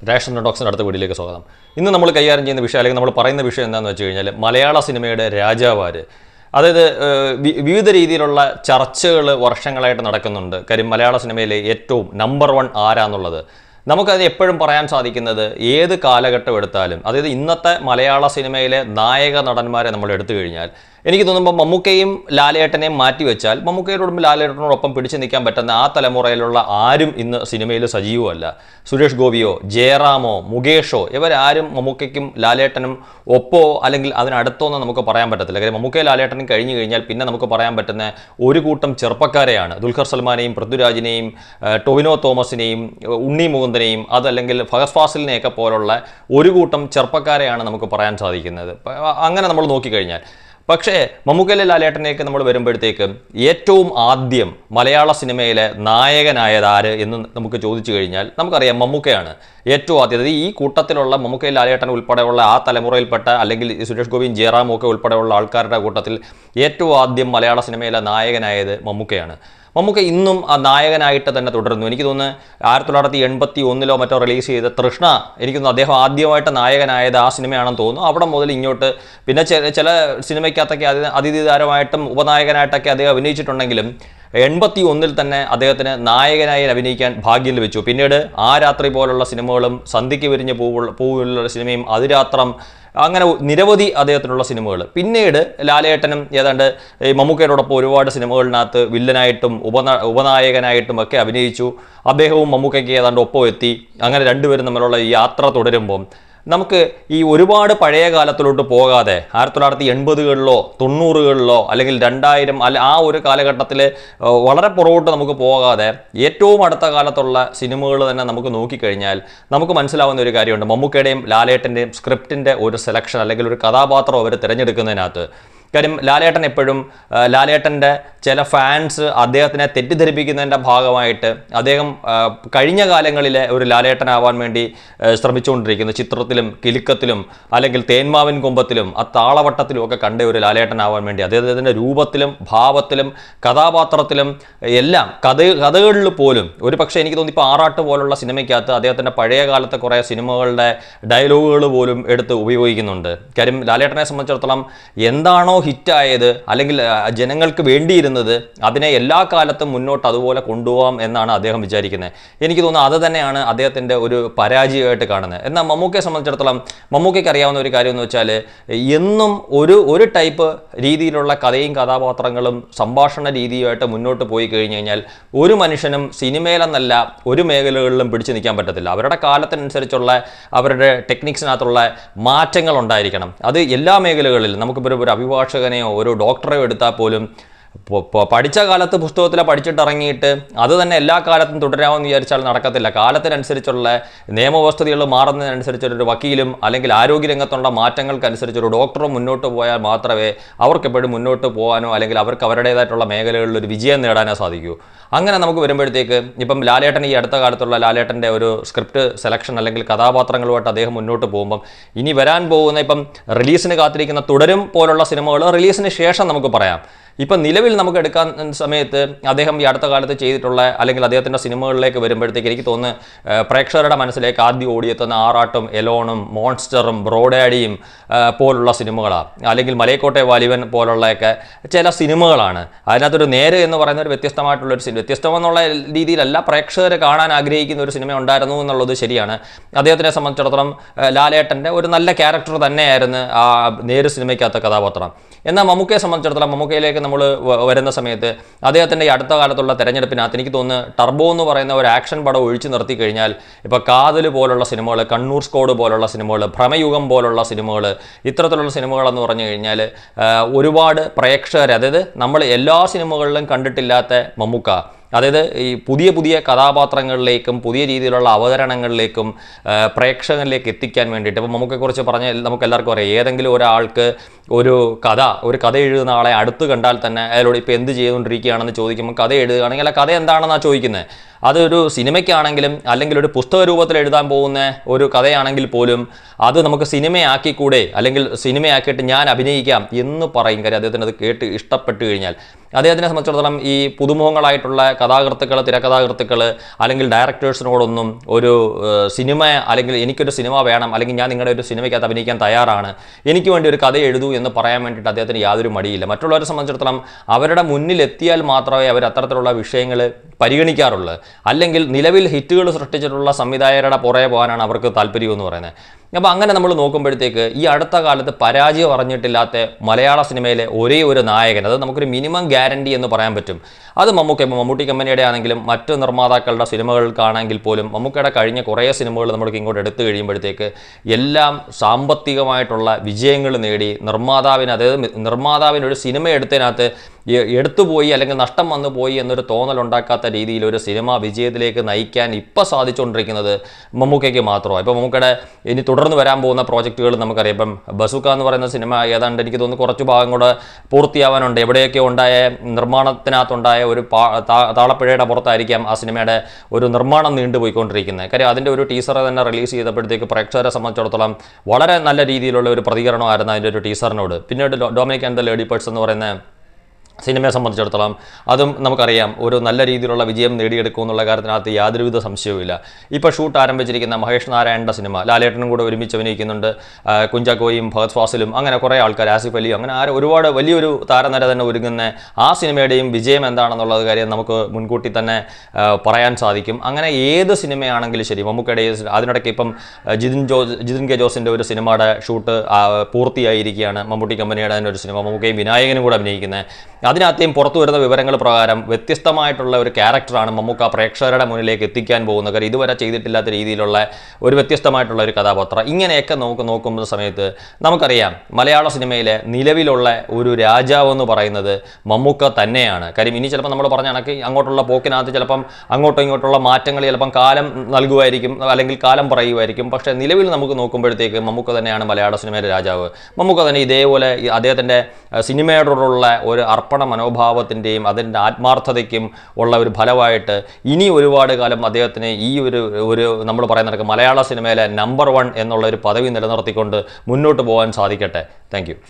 Ration ഡോക്സിൻ്റെ അടുത്ത വീഡിയോയിലേക്ക് സ്വാഗതം. ഇന്ന് നമ്മൾ കൈകാര്യം ചെയ്യുന്ന വിഷയം അല്ലെങ്കിൽ നമ്മൾ പറയുന്ന വിഷയം എന്താണെന്ന് വെച്ച് കഴിഞ്ഞാൽ മലയാള സിനിമയുടെ രാജാവാര്. അതായത് വിവിധ രീതിയിലുള്ള ചർച്ചകൾ വർഷങ്ങളായിട്ട് നടക്കുന്നുണ്ട്. കാര്യം മലയാള സിനിമയിലെ ഏറ്റവും നമ്പർ 1 ആരാന്നുള്ളത് നമുക്കത് എപ്പോഴും പറയാൻ സാധിക്കുന്നത് ഏത് കാലഘട്ടം എടുത്താലും, അതായത് ഇന്നത്തെ മലയാള സിനിമയിലെ നായക നടന്മാരെ നമ്മൾ എടുത്തു കഴിഞ്ഞാൽ എനിക്ക് തോന്നുമ്പോൾ മമ്മൂക്കയും ലാലേട്ടനെയും മാറ്റിവെച്ചാൽ മമ്മൂക്കയോടൊപ്പം ലാലേട്ടനോടൊപ്പം പിടിച്ചു നിൽക്കാൻ പറ്റുന്ന ആ തലമുറയിലുള്ള ആരും ഇന്ന് സിനിമയിൽ സജീവമല്ല. സുരേഷ് ഗോപിയോ ജയറാമോ മുകേഷോ ഇവരാരും മമ്മൂക്കയ്ക്കും ലാലേട്ടനും ഒപ്പോ അല്ലെങ്കിൽ അതിനടുത്തോന്ന് നമുക്ക് പറയാൻ പറ്റത്തില്ല. കാര്യം മമ്മൂക്കയും ലാലേട്ടനും കഴിഞ്ഞു കഴിഞ്ഞാൽ പിന്നെ നമുക്ക് പറയാൻ പറ്റുന്ന ഒരു കൂട്ടം ചെറുപ്പക്കാരെയാണ്. ദുൽഖർ സൽമാനെയും പൃഥ്വിരാജിനെയും ടൊവിനോ തോമസിനെയും ഉണ്ണി മുകുന്ദനെയും അതല്ലെങ്കിൽ ഫഹദ് ഫാസിലിനെയൊക്കെ പോലുള്ള ഒരു കൂട്ടം ചെറുപ്പക്കാരെയാണ് നമുക്ക് പറയാൻ സാധിക്കുന്നത്. അങ്ങനെ നമ്മൾ നോക്കിക്കഴിഞ്ഞാൽ പക്ഷേ മമ്മൂക്കയിലെ ലാലേട്ടനെയൊക്കെ നമ്മൾ വരുമ്പോഴത്തേക്ക് ഏറ്റവും ആദ്യം മലയാള സിനിമയിലെ നായകനായത് ആര് എന്ന് നമുക്ക് ചോദിച്ചു കഴിഞ്ഞാൽ നമുക്കറിയാം മമ്മൂക്കയാണ് ഏറ്റവും ആദ്യം. അതായത് ഈ കൂട്ടത്തിലുള്ള മമ്മൂക്കയിൽ ലാലേട്ടൻ ഉൾപ്പെടെയുള്ള ആ തലമുറയിൽപ്പെട്ട അല്ലെങ്കിൽ സുരേഷ് ഗോപിയും ജയറാമും ഒക്കെ ഉൾപ്പെടെയുള്ള ആൾക്കാരുടെ കൂട്ടത്തിൽ ഏറ്റവും ആദ്യം മലയാള സിനിമയിലെ നായകനായത് മമ്മൂക്കയാണ്. മമ്മൂക്ക ഇന്നും ആ നായകനായിട്ട് തന്നെ തുടരുന്നു. എനിക്ക് തോന്നുന്നു 1981 മറ്റോ റിലീസ് ചെയ്ത തൃഷ്ണ, എനിക്ക് തോന്നുന്നു അദ്ദേഹം ആദ്യമായിട്ട് നായകനായത് ആ സിനിമയാണെന്ന് തോന്നുന്നു. അവിടെ മുതൽ ഇങ്ങോട്ട് പിന്നെ ചില സിനിമയ്ക്കകത്തൊക്കെ അതിഥി താരമായിട്ടും ഉപനായകനായിട്ടൊക്കെ അദ്ദേഹം അഭിനയിച്ചിട്ടുണ്ടെങ്കിലും 81 തന്നെ അദ്ദേഹത്തിന് നായകനായി അഭിനയിക്കാൻ ഭാഗ്യം ലഭിച്ചു. പിന്നീട് ആ രാത്രി പോലുള്ള സിനിമകളും, സന്ധ്യയ്ക്ക് വിരിഞ്ഞ പൂവുള്ള സിനിമയും, അതിരാത്രം, അങ്ങനെ നിരവധി അദ്ദേഹത്തിനുള്ള സിനിമകൾ. പിന്നീട് ലാലേട്ടനും ഏതാണ്ട് മമ്മൂക്കയോടൊപ്പം ഒരുപാട് സിനിമകളിനകത്ത് വില്ലനായിട്ടും ഉപനായകനായിട്ടും ഒക്കെ അഭിനയിച്ചു. അദ്ദേഹവും മമ്മൂക്കയ്ക്ക് ഏതാണ്ട് ഒപ്പം എത്തി. അങ്ങനെ രണ്ടുപേരും തമ്മിലുള്ള ഈ യാത്ര തുടരുമ്പം നമുക്ക് ഈ ഒരുപാട് പഴയ കാലത്തിലോട്ട് പോകാതെ 1980കളിലോ 90കളിലോ അല്ലെങ്കിൽ 2000 അല്ല ആ ഒരു കാലഘട്ടത്തിൽ വളരെ പുറകോട്ട് നമുക്ക് പോകാതെ ഏറ്റവും അടുത്ത കാലത്തുള്ള സിനിമകൾ തന്നെ നമുക്ക് നോക്കിക്കഴിഞ്ഞാൽ നമുക്ക് മനസ്സിലാവുന്ന ഒരു കാര്യമുണ്ട്. മമ്മൂക്കയുടെയും ലാലേട്ടൻ്റെയും സ്ക്രിപ്റ്റിൻ്റെ ഒരു സെലക്ഷൻ അല്ലെങ്കിൽ ഒരു കഥാപാത്രം അവർ തിരഞ്ഞെടുക്കുന്നതിനകത്ത്. കാര്യം ലാലേട്ടൻ എപ്പോഴും ലാലേട്ടൻ്റെ ചില ഫാൻസ് അദ്ദേഹത്തിനെ തെറ്റിദ്ധരിപ്പിക്കുന്നതിൻ്റെ ഭാഗമായിട്ട് അദ്ദേഹം കഴിഞ്ഞ കാലങ്ങളിലെ ഒരു ലാലേട്ടനാവാൻ വേണ്ടി ശ്രമിച്ചുകൊണ്ടിരിക്കുന്നു. ചിത്രത്തിലും കിലുക്കത്തിലും അല്ലെങ്കിൽ തേന്മാവിൻ കൊമ്പത്തിലും ആ താളവട്ടത്തിലും ഒക്കെ കണ്ട ഒരു ലാലേട്ടനാവാൻ വേണ്ടി അദ്ദേഹത്തിൻ്റെ രൂപത്തിലും ഭാവത്തിലും കഥാപാത്രത്തിലും എല്ലാം കഥകളിൽ പോലും ഒരു പക്ഷേ എനിക്ക് തോന്നി ഇപ്പോൾ ആറാട്ട് പോലുള്ള സിനിമയ്ക്കകത്ത് അദ്ദേഹത്തിൻ്റെ പഴയ കാലത്തെ കുറേ സിനിമകളുടെ ഡയലോഗുകൾ പോലും എടുത്ത് ഉപയോഗിക്കുന്നുണ്ട്. കാര്യം ലാലേട്ടനെ സംബന്ധിച്ചിടത്തോളം എന്താണോ ഹിറ്റായത് അല്ലെങ്കിൽ ജനങ്ങൾക്ക് വേണ്ടിയിരുന്നത് അതിനെ എല്ലാ കാലത്തും മുന്നോട്ട് അതുപോലെ കൊണ്ടുപോകാം എന്നാണ് അദ്ദേഹം വിചാരിക്കുന്നത്. എനിക്ക് തോന്നുന്നു അത് തന്നെയാണ് അദ്ദേഹത്തിൻ്റെ ഒരു പരാജയമായിട്ട് കാണുന്നത്. എന്നാൽ മമ്മൂക്കയെ സംബന്ധിച്ചിടത്തോളം മമ്മൂക്കയ്ക്ക് അറിയാവുന്ന ഒരു കാര്യം എന്ന് വെച്ചാൽ എന്നും ഒരു ടൈപ്പ് രീതിയിലുള്ള കഥയും കഥാപാത്രങ്ങളും സംഭാഷണ രീതിയുമായിട്ട് മുന്നോട്ട് പോയി കഴിഞ്ഞു കഴിഞ്ഞാൽ ഒരു മനുഷ്യനും സിനിമയിലെന്നല്ല ഒരു മേഖലകളിലും പിടിച്ചു നിൽക്കാൻ പറ്റത്തില്ല. അവരുടെ കാലത്തിനനുസരിച്ചുള്ള അവരുടെ ടെക്നിക്സിനകത്തുള്ള മാറ്റങ്ങൾ ഉണ്ടായിരിക്കണം. അത് എല്ലാ മേഖലകളിലും നമുക്കിപ്പോൾ ഒരു അഭിഭാഷകനെയോ ഒരു ഡോക്ടറെയോ എടുത്താൽ പോലും പഠിച്ച കാലത്ത് പുസ്തകത്തിൽ പഠിച്ചിട്ടിറങ്ങിയിട്ട് അത് തന്നെ എല്ലാ കാലത്തും തുടരാമെന്ന് വിചാരിച്ചാൽ നടക്കത്തില്ല. കാലത്തിനനുസരിച്ചുള്ള നിയമവ്യവസ്ഥകൾ മാറുന്നതിനനുസരിച്ചൊരു വക്കീലും അല്ലെങ്കിൽ ആരോഗ്യരംഗത്തുള്ള മാറ്റങ്ങൾക്കനുസരിച്ചൊരു ഡോക്ടറും മുന്നോട്ട് പോയാൽ മാത്രമേ അവർക്കെപ്പോഴും മുന്നോട്ട് പോകാനോ അല്ലെങ്കിൽ അവർക്ക് അവരുടേതായിട്ടുള്ള മേഖലകളിൽ ഒരു വിജയം നേടാനോ സാധിക്കൂ. അങ്ങനെ നമുക്ക് വരുമ്പോഴത്തേക്ക് ഇപ്പം ലാലേട്ടൻ ഈ അടുത്ത കാലത്തുള്ള ലാലേട്ടൻ്റെ ഒരു സ്ക്രിപ്റ്റ് സെലക്ഷൻ അല്ലെങ്കിൽ കഥാപാത്രങ്ങളുമായിട്ട് അദ്ദേഹം മുന്നോട്ട് പോകുമ്പം ഇനി വരാൻ പോകുന്ന ഇപ്പം റിലീസിന് കാത്തിരിക്കുന്ന തുടരും പോലുള്ള സിനിമകൾ റിലീസിന് ശേഷം നമുക്ക് പറയാം. ഇപ്പം നിലവിൽ നമുക്ക് എടുക്കാൻ സമയത്ത് അദ്ദേഹം ഈ അടുത്ത കാലത്ത് ചെയ്തിട്ടുള്ള അല്ലെങ്കിൽ അദ്ദേഹത്തിൻ്റെ സിനിമകളിലേക്ക് വരുമ്പോഴത്തേക്ക് എനിക്ക് തോന്നുന്നു പ്രേക്ഷകരുടെ മനസ്സിലേക്ക് ആദ്യം ഓടിയെത്തുന്ന ആറാട്ടും എലോണും മോൺസ്റ്ററും ബ്രോഡാഡിയും പോലുള്ള സിനിമകളാണ്. അല്ലെങ്കിൽ മലയക്കോട്ടെ വാലിബൻ പോലുള്ളതൊക്കെ ചില സിനിമകളാണ്. അതിനകത്തൊരു നേര് എന്ന് പറയുന്ന ഒരു വ്യത്യസ്തമായിട്ടുള്ളൊരു സിനിമ, വ്യത്യസ്തമെന്നുള്ള രീതിയിലല്ല, പ്രേക്ഷകർ കാണാൻ ആഗ്രഹിക്കുന്ന ഒരു സിനിമ ഉണ്ടായിരുന്നു എന്നുള്ളത് ശരിയാണ്. അദ്ദേഹത്തിനെ സംബന്ധിച്ചിടത്തോളം ലാലേട്ടൻ്റെ ഒരു നല്ല ക്യാരക്ടർ തന്നെയായിരുന്നു ആ നേര് സിനിമയ്ക്കകത്ത കഥാപാത്രം. എന്നാൽ മമ്മൂക്കയെ സംബന്ധിച്ചിടത്തോളം മമ്മൂക്കയിലേക്ക് നമ്മൾ വരുന്ന സമയത്ത് അദ്ദേഹത്തിൻ്റെ ഈ അടുത്ത കാലത്തുള്ള തെരഞ്ഞെടുപ്പിനകത്ത് എനിക്ക് തോന്നുന്നു ടർബോ എന്ന് പറയുന്ന ഒരു ആക്ഷൻ പടം ഒഴിച്ചു നിർത്തി കഴിഞ്ഞാൽ ഇപ്പോൾ കാതൽ പോലുള്ള സിനിമകൾ, കണ്ണൂർ സ്കോഡ് പോലുള്ള സിനിമകൾ, ഭ്രമയുഗം പോലുള്ള സിനിമകൾ, ഇത്തരത്തിലുള്ള സിനിമകളെന്ന് പറഞ്ഞു കഴിഞ്ഞാൽ ഒരുപാട് പ്രേക്ഷകർ, അതായത് നമ്മൾ എല്ലാ സിനിമകളിലും കണ്ടിട്ടില്ലാത്ത മമ്മൂക്ക, അതായത് ഈ പുതിയ കഥാപാത്രങ്ങളിലേക്കും പുതിയ രീതിയിലുള്ള അവതരണങ്ങളിലേക്കും പ്രേക്ഷകരിലേക്ക് എത്തിക്കാൻ വേണ്ടിയിട്ട് ഇപ്പോൾ മമ്മൂക്കയെക്കുറിച്ച് പറഞ്ഞാൽ നമുക്ക് എല്ലാവർക്കും അറിയാം. ഏതെങ്കിലും ഒരാൾക്ക് ഒരു കഥ എഴുതുന്ന ആളെ അടുത്ത് കണ്ടാൽ തന്നെ അയാളോട് ഇപ്പോൾ എന്ത് ചെയ്തുകൊണ്ടിരിക്കുകയാണെന്ന് ചോദിക്കുമ്പോൾ കഥ എഴുതുകയാണെങ്കിൽ ആ കഥ എന്താണെന്നാണ് ചോദിക്കുന്നത്. അതൊരു സിനിമയ്ക്കാണെങ്കിലും അല്ലെങ്കിൽ ഒരു പുസ്തക രൂപത്തിൽ എഴുതാൻ പോകുന്ന ഒരു കഥയാണെങ്കിൽ പോലും അത് നമുക്ക് സിനിമയാക്കിക്കൂടെ, അല്ലെങ്കിൽ സിനിമയാക്കിയിട്ട് ഞാൻ അഭിനയിക്കാം എന്ന് പറയും. കാര്യം അദ്ദേഹത്തിന് അത് കേട്ട് ഇഷ്ടപ്പെട്ട് കഴിഞ്ഞാൽ അദ്ദേഹത്തിനെ സംബന്ധിച്ചിടത്തോളം ഈ പുതുമുഖങ്ങളായിട്ടുള്ള കഥാകൃത്തുക്കൾ, തിരക്കഥാകൃത്തുക്കൾ അല്ലെങ്കിൽ ഡയറക്ടേഴ്സിനോടൊന്നും ഒരു സിനിമ അല്ലെങ്കിൽ എനിക്കൊരു സിനിമ വേണം, അല്ലെങ്കിൽ ഞാൻ നിങ്ങളുടെ ഒരു സിനിമയ്ക്കകത്ത് അഭിനയിക്കാൻ തയ്യാറാണ്, എനിക്ക് വേണ്ടി ഒരു കഥ എഴുതൂ എന്ന് പറയാൻ വേണ്ടിയിട്ട് അദ്ദേഹത്തിന് യാതൊരു മടിയില്ല. മറ്റുള്ളവരെ സംബന്ധിച്ചിടത്തോളം അവരുടെ മുന്നിൽ എത്തിയാൽ മാത്രമേ അവർ അത്തരത്തിലുള്ള വിഷയങ്ങൾ പരിഗണിക്കാറുള്ളൂ. അല്ലെങ്കിൽ നിലവിൽ ഹിറ്റുകൾ സൃഷ്ടിച്ചിട്ടുള്ള സംവിധായകരുടെ പുറകെ പോകാനാണ് അവർക്ക് താല്പര്യം എന്ന് പറയുന്നത്. അപ്പോൾ അങ്ങനെ നമ്മൾ നോക്കുമ്പോഴത്തേക്ക് ഈ അടുത്ത കാലത്ത് പരാജയം അറിഞ്ഞിട്ടില്ലാത്ത മലയാള സിനിമയിലെ ഒരേ ഒരു നായകൻ, അത് നമുക്കൊരു മിനിമം ഗ്യാരണ്ടി എന്ന് പറയാൻ പറ്റും, അത് മമ്മൂട്ടി കമ്പനിയുടെ ആണെങ്കിലും മറ്റ് നിർമ്മാതാക്കളുടെ സിനിമകൾക്കാണെങ്കിൽ പോലും മമ്മൂക്കയുടെ കഴിഞ്ഞ കുറേ സിനിമകൾ നമ്മൾക്ക് ഇങ്ങോട്ട് എടുത്തു കഴിയുമ്പോഴത്തേക്ക് എല്ലാം സാമ്പത്തികമായിട്ടുള്ള വിജയങ്ങൾ നേടി നിർമ്മാതാവിന്, അതായത് നിർമ്മാതാവിനൊരു സിനിമ എടുത്തതിനകത്ത് എടുത്തുപോയി അല്ലെങ്കിൽ നഷ്ടം വന്നു പോയി എന്നൊരു തോന്നലുണ്ടാക്കാത്ത രീതിയിൽ ഒരു സിനിമ വിജയത്തിലേക്ക് നയിക്കാൻ ഇപ്പോൾ സാധിച്ചുകൊണ്ടിരിക്കുന്നത് മമ്മൂക്കയ്ക്ക് മാത്രമാണ്. ഇപ്പോൾ മമ്മൂക്കയുടെ ഇനി തുടർന്ന് വരാൻ പോകുന്ന പ്രോജക്റ്റുകൾ നമുക്കറിയാം. ഇപ്പം ബസൂക്ക എന്ന് പറയുന്ന സിനിമ ഏതാണ്ട് എനിക്ക് തോന്നുന്നു കുറച്ച് ഭാഗം കൂടെ പൂർത്തിയാവാനുണ്ട്. എവിടെയൊക്കെ ഉണ്ടായ നിർമ്മാണത്തിനകത്തുണ്ടായ ഒരു താളപ്പിഴയുടെ പുറത്തായിരിക്കാം ആ സിനിമയുടെ ഒരു നിർമ്മാണം നീണ്ടുപോയിക്കൊണ്ടിരിക്കുന്നത്. കാര്യം അതിൻ്റെ ഒരു ടീസർ തന്നെ റിലീസ് ചെയ്തപ്പോഴത്തേക്ക് പ്രേക്ഷകരെ സംബന്ധിച്ചിടത്തോളം വളരെ നല്ല രീതിയിലുള്ള ഒരു പ്രതികരണമായിരുന്നു അതിൻ്റെ ഒരു ടീസറിനോട്. പിന്നീട് Dominic and the lady purse എന്ന് പറയുന്ന സിനിമയെ സംബന്ധിച്ചിടത്തോളം അതും നമുക്കറിയാം ഒരു നല്ല രീതിയിലുള്ള വിജയം നേടിയെടുക്കും എന്നുള്ള കാര്യത്തിനകത്ത് യാതൊരുവിധ സംശയവുമില്ല. ഇപ്പോൾ ഷൂട്ട് ആരംഭിച്ചിരിക്കുന്ന മഹേഷ് നാരായണൻ്റെ സിനിമ, ലാലേട്ടനും കൂടെ ഒരുമിച്ച് അഭിനയിക്കുന്നുണ്ട്, കുഞ്ചാക്കോയും ഫഹദ് ഫാസിലും അങ്ങനെ കുറേ ആൾക്കാർ, ആസിഫ് അലിയും, അങ്ങനെ ഒരുപാട് വലിയൊരു താരനിര തന്നെ ഒരുങ്ങുന്ന ആ സിനിമയുടെയും വിജയം എന്താണെന്നുള്ളത് കാര്യം നമുക്ക് മുൻകൂട്ടി തന്നെ പറയാൻ സാധിക്കും. അങ്ങനെ ഏത് സിനിമയാണെങ്കിലും ശരി, മമ്മൂക്കയുടെ അതിനിടയ്ക്ക് ഇപ്പം ജിതിൻ കെ ജോസിൻ്റെ ഒരു സിനിമയുടെ ഷൂട്ട് പൂർത്തിയായിരിക്കുകയാണ്. മമ്മൂട്ടി കമ്പനിയുടെ തന്നെ ഒരു സിനിമ, മമ്മൂക്കയും വിനായകനും കൂടെ അഭിനയിക്കുന്നത്. അതിനകത്തെയും പുറത്തു വരുന്ന വിവരങ്ങൾ പ്രകാരം വ്യത്യസ്തമായിട്ടുള്ള ഒരു ക്യാരക്ടറാണ് മമ്മൂക്ക പ്രേക്ഷകരുടെ മുന്നിലേക്ക് എത്തിക്കാൻ പോകുന്നത്. കാര്യം ഇതുവരെ ചെയ്തിട്ടില്ലാത്ത രീതിയിലുള്ള ഒരു വ്യത്യസ്തമായിട്ടുള്ള ഒരു കഥാപാത്രം. ഇങ്ങനെയൊക്കെ നോക്കുന്ന സമയത്ത് നമുക്കറിയാം മലയാള സിനിമയിലെ നിലവിലുള്ള ഒരു രാജാവ് എന്ന് പറയുന്നത് മമ്മൂക്ക തന്നെയാണ്. കാര്യം ഇനി ചിലപ്പോൾ നമ്മൾ പറഞ്ഞ കണക്ക് അങ്ങോട്ടുള്ള പോക്കിനകത്ത് ചിലപ്പം അങ്ങോട്ടും ഇങ്ങോട്ടുള്ള മാറ്റങ്ങൾ ചിലപ്പം കാലം നൽകുമായിരിക്കും, അല്ലെങ്കിൽ കാലം പറയുമായിരിക്കും. പക്ഷേ നിലവിൽ നമുക്ക് നോക്കുമ്പോഴത്തേക്ക് മമ്മൂക്ക തന്നെയാണ് മലയാള സിനിമയിലെ രാജാവ്. മമ്മൂക്ക തന്നെ ഇതേപോലെ അദ്ദേഹത്തിൻ്റെ സിനിമയോടുള്ള ഒരു അർപ്പണ മനോഭാവത്തിൻ്റെയും അതിൻ്റെ ആത്മാർത്ഥതയ്ക്കും ഉള്ള ഒരു ഫലമായിട്ട് ഇനി ഒരുപാട് കാലം അദ്ദേഹത്തിന് ഈ ഒരു നമ്മൾ പറയുന്ന മലയാള സിനിമയിലെ നമ്പർ 1 എന്നുള്ള ഒരു പദവി നിലനിർത്തിക്കൊണ്ട് മുന്നോട്ട് പോകാൻ സാധിക്കട്ടെ. Thank you.